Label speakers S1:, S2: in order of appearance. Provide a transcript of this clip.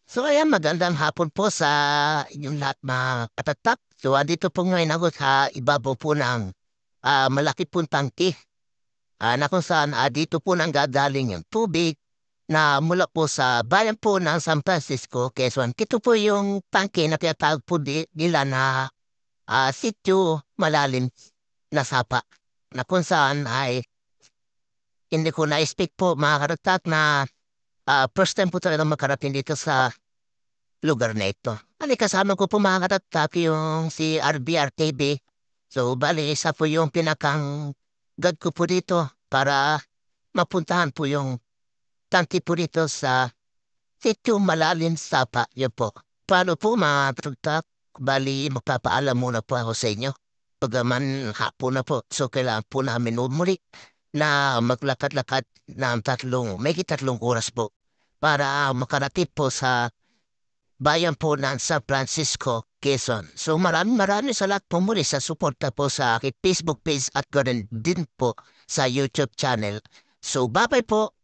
S1: So ayan, magandang hapon po sa inyong lahat mga katatak. So andito po ngayon ako sa ibabaw po ng malaki pong tangke na kung saan dito po nang gagaling yung tubig na mula po sa bayan po ng San Francisco, Quezon. Ito po yung tangke na tinatawag po nila na sitio malalim na sapa na kung saan ay hindi ko na-expect po mga katatak na first time po talaga makarating dito sa lugar na ito. Bali, kasama ko po mga katatak yung si RBR TV. So, bali, isa po yung pinakang guide ko po dito para mapuntahan po yung tangki po dito sa sitio Malalim Sapa. Yun po. Paano po mga katatak? Bali, magpapaalam muna po ako sa inyo. Pagaman hapon na po. So, kailangan po namin umuli na maglakad-lakad ng may tatlong oras po para makarating po sa bayan po ng San Francisco, Quezon. So maraming salamat po muli sa suporta po sa aking Facebook page at ganoon din po sa YouTube channel. So bye-bye po.